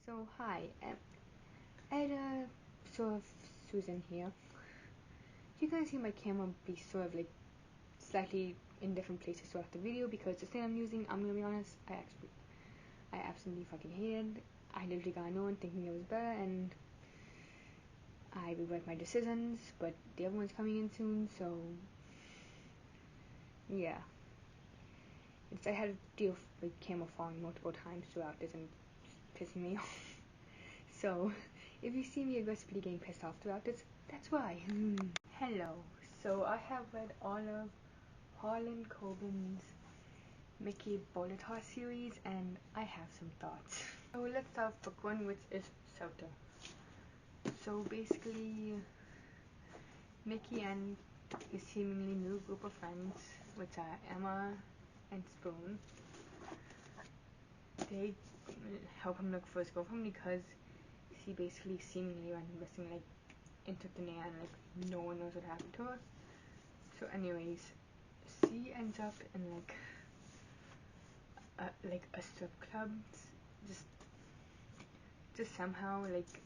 So hi, Ed, sort of Susan here. You can see my camera be sort of like slightly in different places throughout the video because the thing I'm using, I'm gonna be honest, I absolutely fucking hated. I literally got on thinking it was better, and I regret my decisions. But the other one's coming in soon, so yeah. I had to deal with the camera falling multiple times throughout this and pissing me off. So, if you see me aggressively getting pissed off throughout this, that's why. Hello. So, I have read all of Harlan Coben's Mickey Bolitar series, and I have some thoughts. So, let's start with book one, which is Shelter. So, basically, Mickey and his seemingly new group of friends, which are Emma and Spoon, they help him look for his girlfriend because she basically seemingly went missing like into thin air and like no one knows what happened to her. So anyways, she ends up in like a strip club, just somehow like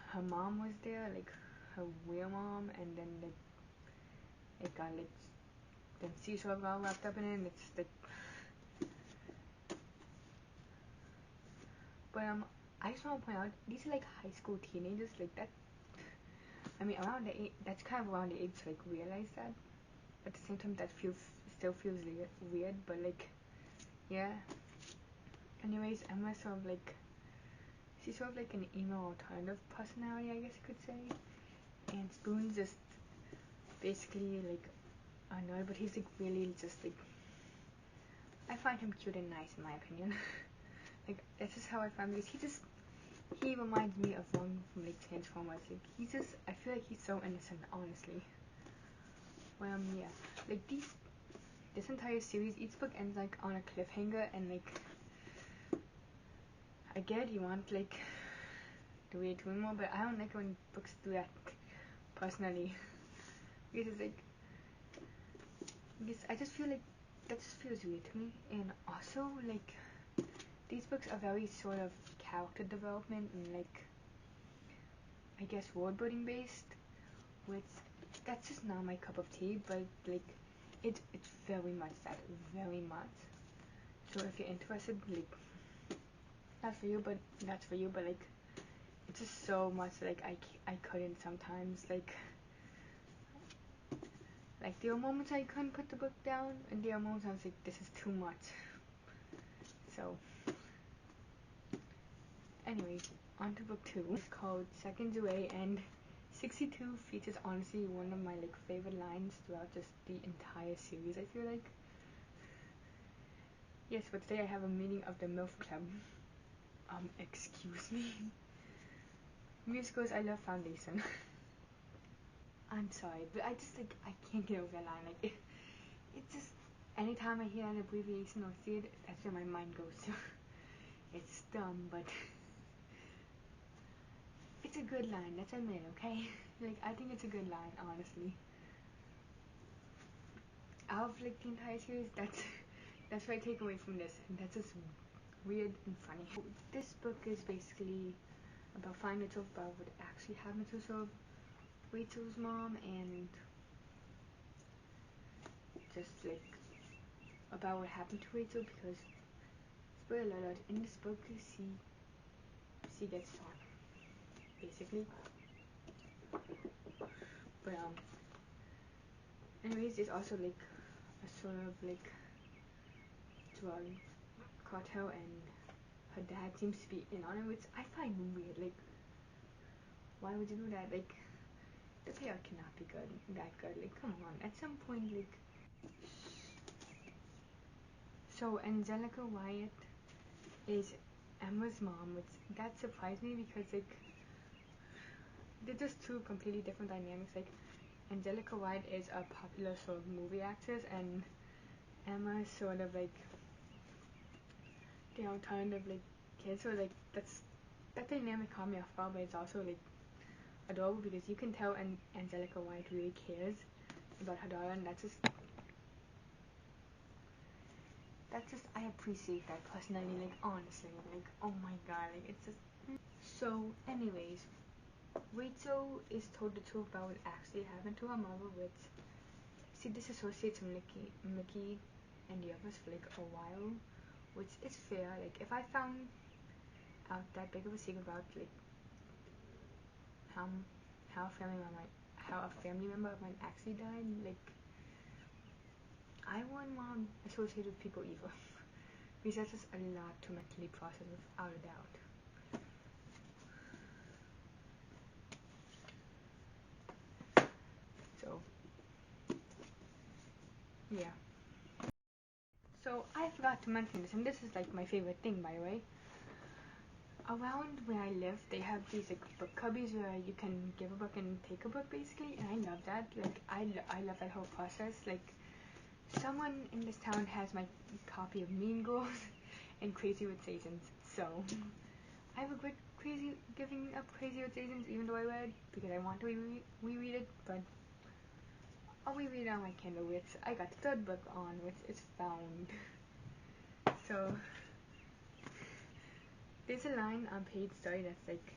her mom was there, like her real mom, and then like it got like then she sort of got wrapped up in it, and it's like but I just want to point out, these are like high school teenagers, like that. I mean, around the age, that's kind of around the age to like realize that. At the same time, that still feels weird, but like, yeah. Anyways, Emma's sort of like, she's sort of like an emo alternative personality, I guess you could say. And Spoon's just basically like annoyed, but he's like really just like, I find him cute and nice in my opinion. Like, that's just how I find him, because he reminds me of one from like Transformers. Like, I feel like he's so innocent, honestly. Well, yeah, like this entire series, each book ends like on a cliffhanger, and like, I get you want like to read two more, but I don't like when books do that personally. Because it's like, because I just feel like that just feels weird to me, and also like these books are very sort of character development and like, I guess, world building based, which that's just not my cup of tea, but like it's very much that, very much. So if you're interested, like that's for you, but like it's just so much like I couldn't sometimes, like there are moments I couldn't put the book down, and there are moments I was like, this is too much. So anyways, on to book two. It's called Seconds Away, and 62 features honestly one of my like favorite lines throughout just the entire series, I feel like. Yes, but today I have a meeting of the MILF Club. Excuse me. Musicals, I love Foundation. I'm sorry, but I just like, I can't get over that line. Like, it's just, anytime I hear an abbreviation or see it, that's where my mind goes to. It's dumb, but it's a good line, let's admit, okay? Like, I think it's a good line, honestly. Out of like the entire series, that's what I take away from this, and that's just weird and funny. This book is basically about finding the truth about what actually happened to sort of Rachel's mom, and just like about what happened to Rachel, because spoiler alert, in this book she gets shot, basically. But anyways, there's also like a sort of like drug cartel, and her dad seems to be in on it, which I find weird. Like, why would you do that? Like, the payout cannot be that good. Like, come on, at some point, like. So Angelica Wyatt is Emma's mom, which that surprised me because like they're just two completely different dynamics. Like, Angelica Wyatt is a popular sort of movie actress, and Emma is sort of like the alternative like kid. So like that dynamic caught me off guard, but it's also like adorable because you can tell Angelica Wyatt really cares about her daughter, and that's just I appreciate that personally. Like, honestly, like, oh my god, like it's just. So, anyways, Rachel is told the truth about what actually happened to her mother, which she disassociates Mickey and the others for like a while, which is fair. Like if I found out that big of a secret about like how how a family member of mine actually died, like I wouldn't want to associate with people either. Because that's just a lot to mentally process without a doubt. So yeah. So I forgot to mention this, and this is like my favorite thing, by the way. Around where I live, they have these like book cubbies where you can give a book and take a book, basically, and I love that. Like I love that whole process. Like someone in this town has my copy of Mean Girls and Crazy Rich Asians, so I regret giving up Crazy Rich Asians, even though I read because I want to reread it, but I'll reread it on my Kindle, which I got the third book on, which is found. So there's a line on page 30 that's like,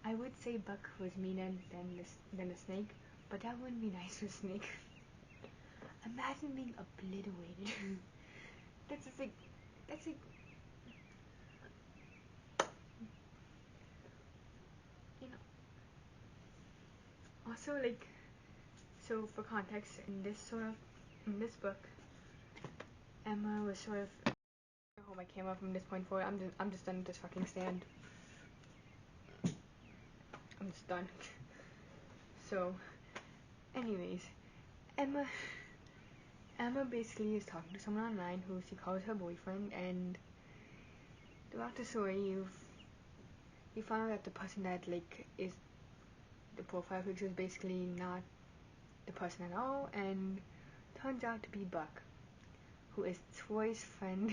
I would say Buck was meaner than a snake, but that wouldn't be nice for a snake. Imagine being obliterated. that's just like, that's like, you know. Also, like, so for context, in this book, Emma was sort of. I hold my camera from this point forward. I'm just done with this fucking stand. I'm just done. So, anyways, Emma Emma basically is talking to someone online who she calls her boyfriend, and throughout the story, you find out that the person that like is the profile picture is basically not the person at all, and turns out to be Buck, who is Troy's friend,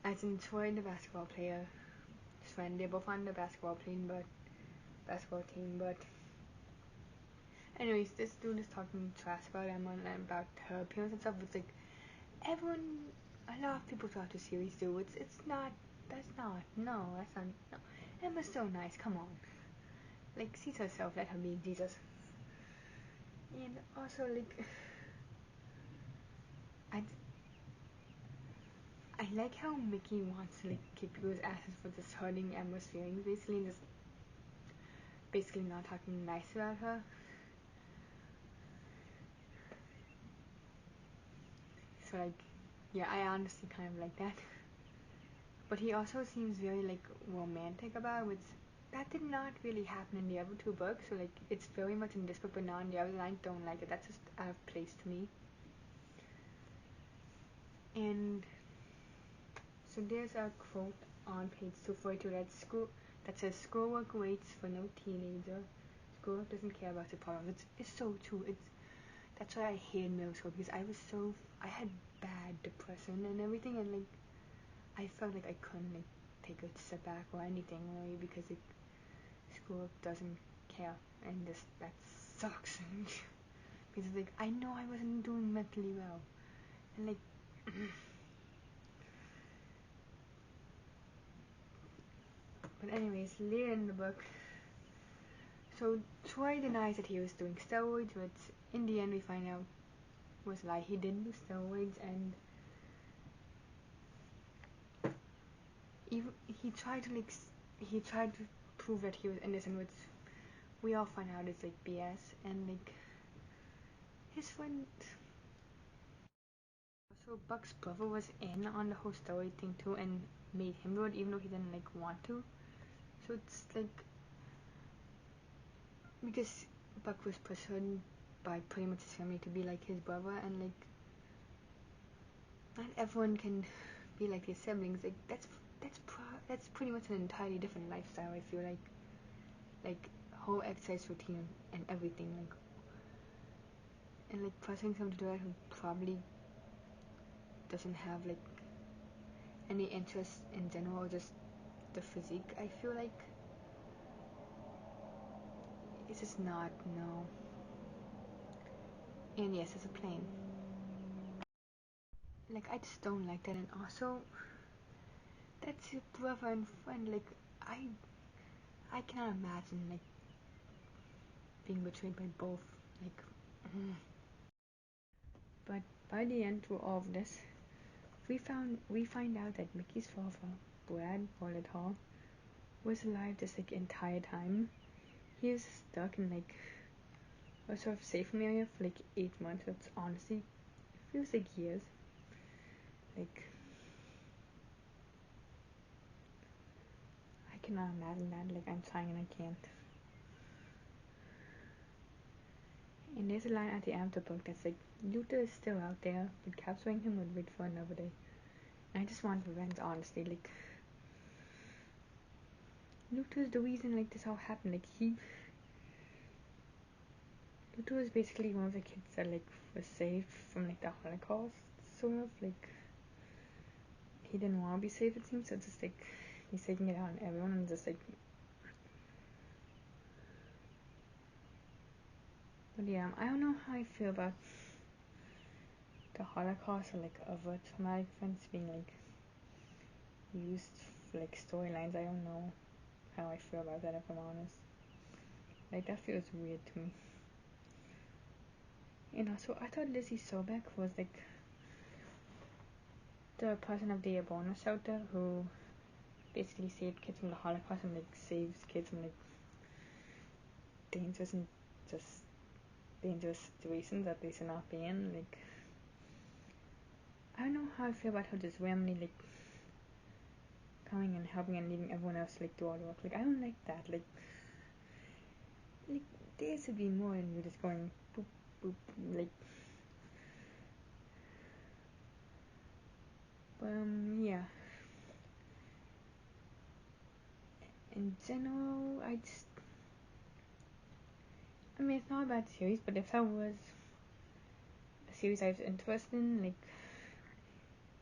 as in Troy, the basketball player, his friend. They're both on the basketball team, but anyways, this dude is talking trash about Emma and about her appearance and stuff. It's like a lot of people throughout the series do. It's not. That's not. No, that's not. No. Emma's so nice. Come on. Like, sees herself. Let her be Jesus. And also, like, I I like how Mickey wants to like kick people's asses for just hurting Emma's feelings, basically, and just basically not talking nice about her. So like, yeah, I honestly kind of like that. But he also seems very like romantic about it, which that did not really happen in the other two books. So like, it's very much in this book, but not in the other. And I don't like it. That's just out of place to me. And so there's a quote on page 242 that says schoolwork waits for no teenager. Schoolwork doesn't care about the problems. It's so true. That's why I hate middle school, because I had bad depression and everything, and like I felt like I couldn't like take a step back or anything really, because like school doesn't care, and that sucks. Because like I know I wasn't doing mentally well, and like but anyways, later in the book, so Troy denies that he was doing steroids, but in the end we find out was a lie. He didn't do steroids, and even he tried to prove that he was innocent, which we all find out is like BS. And like his friend, so Buck's brother was in on the whole story thing too, and made him do it even though he didn't like want to. So it's like, because Buck was pressured by pretty much his family to be like his brother, and like not everyone can be like his siblings. Like that's pretty much an entirely different lifestyle. I feel like whole exercise routine and everything, like, and like pressing someone to do it who probably doesn't have like any interest in general, or just the physique. I feel like it's just not, no. And yes, it's a plane. Like I just don't like that, and also that's your brother and friend. Like, I cannot imagine, like, being betrayed by both. Like, but by the end through all of this, we find out that Mickey's father, Brad Bolitar, was alive this like entire time. He is stuck in like a sort of safe area for like 8 months. It's honestly feels like years. Like I cannot imagine that. Like I'm trying and I can't. And there's a line at the end of the book that's like Luther is still out there, but capturing him would wait for another day. And I just want revenge, honestly. Like Luther's the reason like this all happened. Like Luther was basically one of the kids that like was saved from like the Holocaust, sort of like he didn't want to be saved. It seems so. Just like he's taking it out on everyone and just like. But yeah, I don't know how I feel about the Holocaust or like other traumatic events being like used for like storylines. I don't know how I feel about that if I'm honest. Like that feels weird to me. And also, I thought Lizzie Sobeck was like the person of the Ebola shelter who basically saved kids from the Holocaust and like saves kids from like dangerous and just dangerous situations that they should not be in. Like I don't know how I feel about her just randomly like coming and helping and leaving everyone else like do all the work. Like I don't like that. Like there should be more than you just going boop boop like. Yeah. In general, I mean, it's not a bad series, but if that was a series I was interested in, like,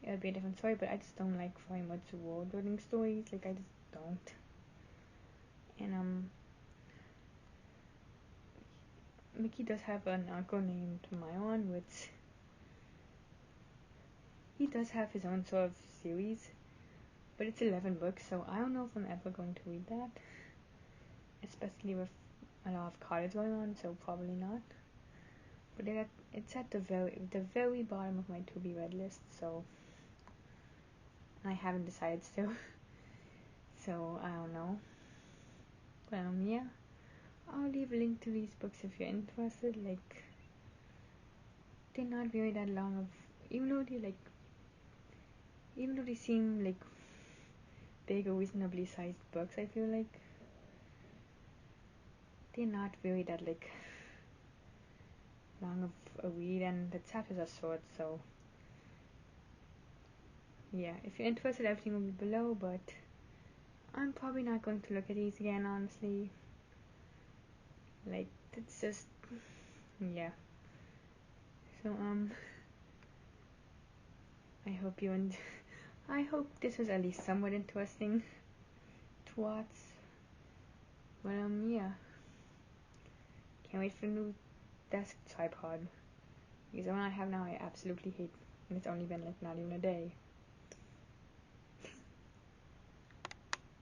it would be a different story, but I just don't like very much world building stories, like, I just don't. And, Mickey does have an uncle named Myron, which he does have his own sort of series, but it's 11 books, so I don't know if I'm ever going to read that, especially with a lot of college going on, so probably not. But it's at the very bottom of my to be read list, so I haven't decided still. So I don't know. But yeah, I'll leave a link to these books if you're interested. Like they're not really that long of, even though they seem like big or reasonably sized books, I feel like they're not really that like long of a read, and the chapters are short. So yeah, if you're interested, everything will be below. But I'm probably not going to look at these again, honestly. Like it's just yeah. So I hope you and I hope this was at least somewhat interesting to watch. But yeah. Can't wait for the new desk tripod. Because the one I have now I absolutely hate, and it's only been like not even a day.